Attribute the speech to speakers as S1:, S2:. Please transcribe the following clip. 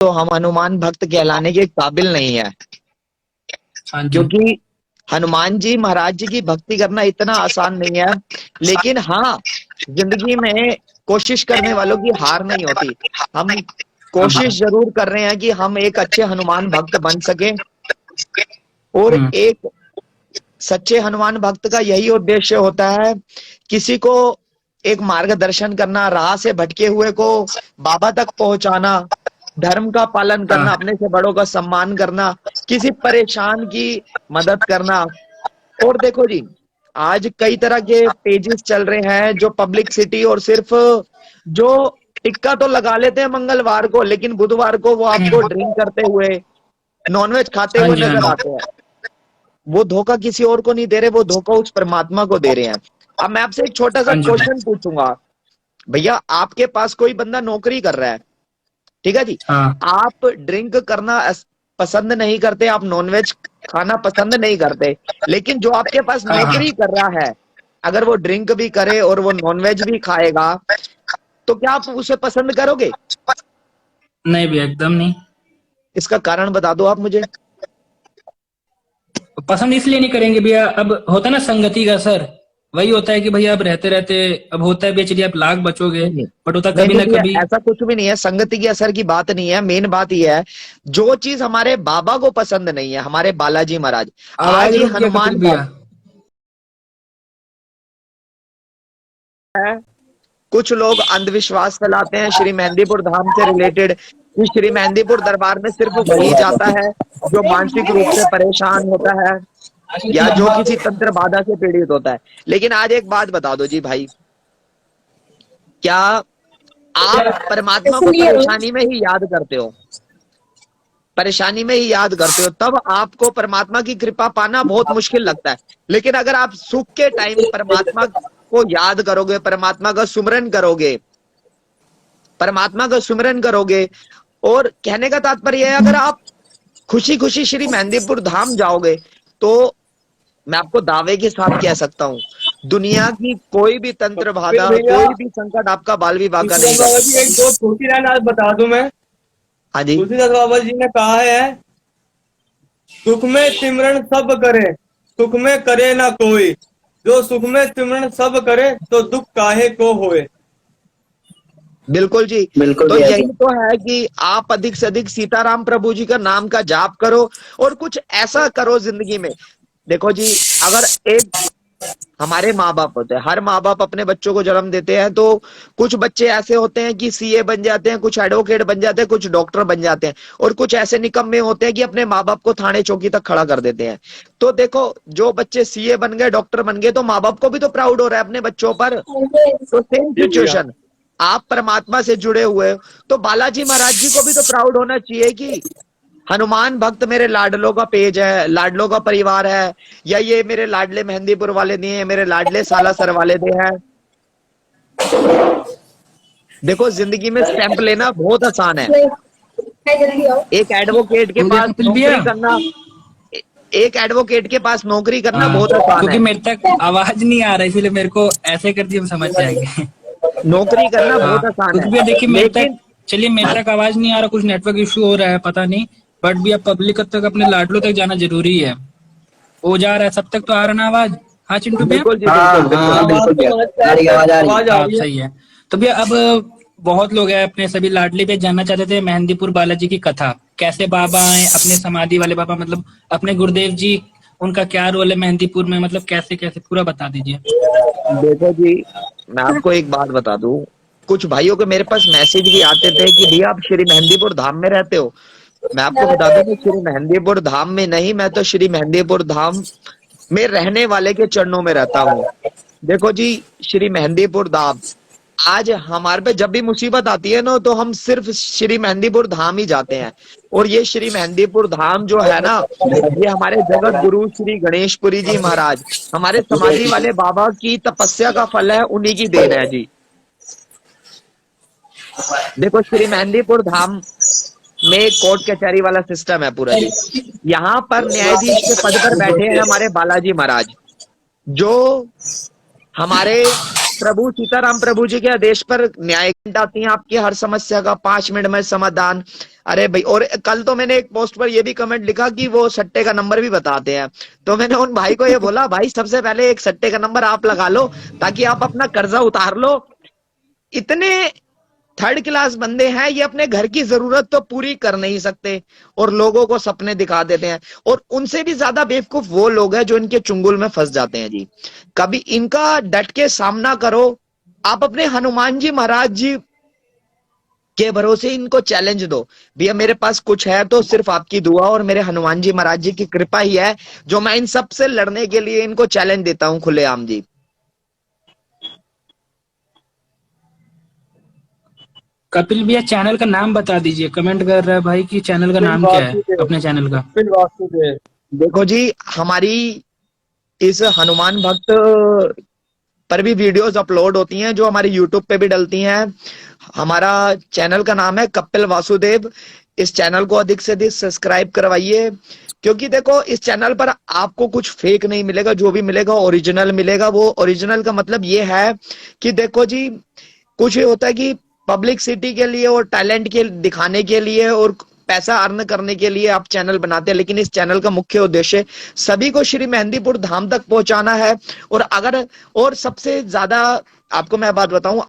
S1: तो हम हनुमान भक्त कहलाने के काबिल नहीं है।
S2: हाँ जी।
S1: क्योंकि हनुमान जी महाराज जी की भक्ति करना इतना आसान नहीं है। लेकिन हाँ, जिंदगी में कोशिश करने वालों की हार नहीं होती। हम
S2: हाँ जी।
S1: कोशिश जरूर कर रहे हैं कि हम एक अच्छे हनुमान भक्त बन सके। और
S2: हम्म।
S1: एक सच्चे हनुमान भक्त का यही उद्देश्य होता है, किसी को एक मार्गदर्शन करना, राह से भटके हुए को बाबा तक पहुंचाना, धर्म का पालन करना,
S2: हाँ
S1: अपने से बड़ों का सम्मान करना, किसी परेशान की मदद करना। और देखो जी, आज कई तरह के पेजेस चल रहे हैं जो पब्लिसिटी और सिर्फ जो टिक्का तो लगा लेते हैं मंगलवार को, लेकिन बुधवार को वो आपको ड्रिंक करते हुए, नॉनवेज खाते
S2: हाँ
S1: हुए
S2: जी। हाँ
S1: नजर
S2: जी।
S1: आते हैं। वो धोखा किसी और को नहीं दे रहे, वो धोखा उस परमात्मा को दे रहे हैं। अब मैं आपसे एक छोटा सा
S2: हाँ जी।
S1: क्वेश्चन पूछूंगा। भैया, आपके पास कोई बंदा नौकरी कर रहा है, ठीक है जी।
S2: हाँ
S1: आप ड्रिंक करना पसंद नहीं करते, आप नॉनवेज खाना पसंद नहीं करते, लेकिन जो आपके पास
S2: हाँ। हाँ।
S1: नौकरी कर रहा है, अगर वो ड्रिंक भी करे और वो नॉनवेज भी खाएगा, तो क्या आप उसे पसंद करोगे?
S2: नहीं भैया, एकदम नहीं।
S1: इसका कारण बता दो आप मुझे।
S2: पसंद इसलिए नहीं करेंगे भैया, अब होता है ना संगति का असर। वही होता है कि भैया अब रहते रहते अब होता है भैया, चलिए आप लाख बचोगे,
S1: नहीं नहीं
S2: बट होता
S1: नहीं
S2: कभी
S1: नहीं
S2: ना
S1: भैया,
S2: कभी।
S1: ऐसा कुछ भी नहीं है। संगति के असर की बात नहीं है। मेन बात यह है, जो चीज हमारे बाबा को पसंद नहीं है, हमारे बालाजी महाराज, आज
S2: आवाज
S1: ये
S2: रुक गया कपिल
S1: हनुमान
S2: भैया।
S1: भक्त है। कुछ लोग अंधविश्वास फैलाते हैं श्री मेहंदीपुर धाम से रिलेटेड, कि श्री मेहंदीपुर दरबार में सिर्फ वही जाता है जो मानसिक रूप से परेशान होता है या जो किसी तंत्र बाधा से पीड़ित होता है। लेकिन आज एक बात बता दो जी भाई, क्या आप परमात्मा को परेशानी में ही याद करते हो? परेशानी में ही याद करते हो, तब आपको परमात्मा की कृपा पाना बहुत मुश्किल लगता है। लेकिन अगर आप सुख के टाइम परमात्मा को याद करोगे, परमात्मा का सुमिरन करोगे, परमात्मा का सुमिरन करोगे, और कहने का तात्पर्य है, अगर आप खुशी खुशी श्री मेहंदीपुर धाम जाओगे, तो मैं आपको दावे के साथ कह सकता हूं, दुनिया की कोई भी तंत्र
S3: फिर
S1: बाधा,
S3: भैया
S1: कोई भी संकट आपका बाल विवाह का नहीं
S3: तुलसीदास
S1: कर
S3: बाबा जी,
S1: सकता।
S3: एक दो छोटी लाइन आज बता दूं मैं।
S1: हाँ जी।
S3: तुलसीदास बाबा जी ने कहा है, सुख में सिमरन सब करे, सुख में करे ना कोई, जो सुख में सिमरन सब करे, तो दुख काहे को होए।
S1: बिल्कुल जी।
S2: बिल्कुल
S1: तो
S2: भैया जी।
S1: यही तो है कि आप अधिक से अधिक सीताराम प्रभु जी का नाम का जाप करो, और कुछ ऐसा करो जिंदगी में। देखो जी, अगर एक हमारे माँ बाप होते हैं, हर माँ बाप अपने बच्चों को जन्म देते हैं, तो कुछ बच्चे ऐसे होते हैं कि सीए बन जाते हैं, कुछ एडवोकेट बन जाते हैं, कुछ डॉक्टर बन जाते हैं, और कुछ ऐसे निकम्मे होते हैं कि अपने माँ बाप को थाने चौकी तक खड़ा कर देते हैं। तो देखो, जो बच्चे सीए बन गए, डॉक्टर बन गए, तो माँ बाप को भी तो प्राउड हो रहा है अपने बच्चों पर। तो सेम
S3: जी भैया।
S1: सिचुएशन, आप परमात्मा से जुड़े हुए हो, तो बालाजी महाराज जी को भी तो प्राउड होना चाहिए कि हनुमान भक्त मेरे लाडलों का पेज है, लाडलों का परिवार है, या ये मेरे लाडले मेहंदीपुर वाले नहीं है, मेरे लाडले सालासर वाले दे हैं। देखो, जिंदगी में स्टैंप लेना बहुत आसान है। एक एडवोकेट के
S2: हो गया
S1: पास
S2: कपिल भैया।
S1: नौकरी करना, एक एडवोकेट के पास नौकरी करना
S2: हाँ,
S1: बहुत आसान
S2: क्योंकि
S1: है।
S2: मेरे तक आवाज नहीं आ रहा, इसीलिए मेरे को ऐसे कर दिए हम समझ जाएंगे।
S1: नौकरी करना
S2: हाँ,
S1: बहुत आसान है,
S2: क्योंकि भैया देखिए मेरे तक,
S1: लेकिन
S2: चलिए मेरे तक आवाज नहीं आ रहा, कुछ नेटवर्क इशू हो रहा है पता नहीं। बट भी अब पब्लिक तक, अपने लाडलों तक जाना जरूरी है। वो जा रहा है, सब तक तो आ रहा ना आवाज। हाँ चिंटू भैया।
S1: बिल्कुल जी,
S2: हाँ
S1: बिल्कुल बिल्कुल।
S2: हाँ
S3: आवाज
S2: बिल्कुल
S3: तो
S2: भैया,
S3: हमारी
S2: आ रही है, आवाज आ रही है।
S3: आवाज आ
S2: हाँ
S3: रही है।
S2: सही है। तो भैया अब बहुत लोग हैं अपने सभी लाडली पे जानना चाहते थे मेहंदीपुर बालाजी की कथा, कैसे बाबा आए, अपने समाधि वाले बाबा, मतलब अपने गुरुदेव जी, उनका क्या रोल है मेहंदीपुर में, मतलब कैसे कैसे पूरा बता दीजिए।
S1: देखो जी, मैं आपको एक बात बता दूं, कुछ भाइयों के मेरे पास मैसेज भी आते थे कि भैया आप श्री मेहंदीपुर धाम में रहते हो। मैं आपको बता दूं, मैं श्री मेहंदीपुर धाम में नहीं, मैं तो श्री मेहंदीपुर धाम में रहने वाले के चरणों में रहता हूँ। देखो जी, श्री मेहंदीपुर धाम, आज हमारे पे जब भी मुसीबत आती है ना, तो हम सिर्फ श्री मेहंदीपुर धाम ही जाते हैं। और ये श्री मेहंदीपुर धाम जो है ना, ये हमारे जगत गुरु श्री गणेशपुरी जी महाराज, हमारे समाधि वाले बाबा की तपस्या का फल है, उन्हीं की देन है जी। देखो, श्री मेहंदीपुर धाम में कोर्ट कचहरी वाला सिस्टम है पूरा जी। यहाँ पर न्यायाधीश के पद पर बैठे हैं हमारे बालाजी महाराज, जो हमारे प्रभु सीताराम प्रभु जी के आदेश पर न्याय आती हैं आपकी हर समस्या का 5 मिनट में समाधान। अरे भाई, और कल तो मैंने एक पोस्ट पर ये भी कमेंट लिखा कि वो सट्टे का नंबर भी बताते हैं, तो मैंने उन भाई को ये बोला, भाई सबसे पहले एक सट्टे का नंबर आप लगा लो ताकि आप अपना कर्जा उतार लो। इतने थर्ड क्लास बंदे हैं, ये अपने घर की जरूरत तो पूरी कर नहीं सकते और लोगों को सपने दिखा देते हैं। और उनसे भी ज्यादा बेवकूफ वो लोग हैं जो इनके चुंगल में फंस जाते हैं जी। कभी इनका डट के सामना करो। आप अपने हनुमान जी महाराज जी के भरोसे इनको चैलेंज दो, भैया मेरे पास कुछ है तो सिर्फ आपकी दुआ और मेरे हनुमान जी महाराज जी की कृपा ही है जो मैं इन सब से लड़ने के लिए इनको चैलेंज देता हूं खुलेआम जी।
S2: कपिल भैया चैनल का नाम बता दीजिए, कमेंट कर रहा है भाई कि चैनल का नाम क्या है अपने चैनल का।
S3: कपिल वासुदेव।
S1: देखो जी, हमारी इस हनुमान भक्त पर भी वीडियोस अपलोड होती हैं जो हमारी यूट्यूब पे भी डलती हैं। हमारा चैनल का नाम है कपिल वासुदेव। इस चैनल को अधिक से अधिक सब्सक्राइब करवाइए, क्योंकि देखो इस चैनल पर आपको कुछ फेक नहीं मिलेगा, जो भी मिलेगा ओरिजिनल मिलेगा। वो ओरिजिनल का मतलब ये है कि देखो जी, कुछ ये होता है कि पब्लिसिटी के लिए और टैलेंट के दिखाने के लिए और पैसा अर्न करने के लिए आप चैनल बनाते हैं, लेकिन इस चैनल का मुख्य उद्देश्य सभी को श्री मेहंदीपुर धाम तक पहुंचाना है। और अगर और सबसे ज्यादा आपको मैं बात बताऊं,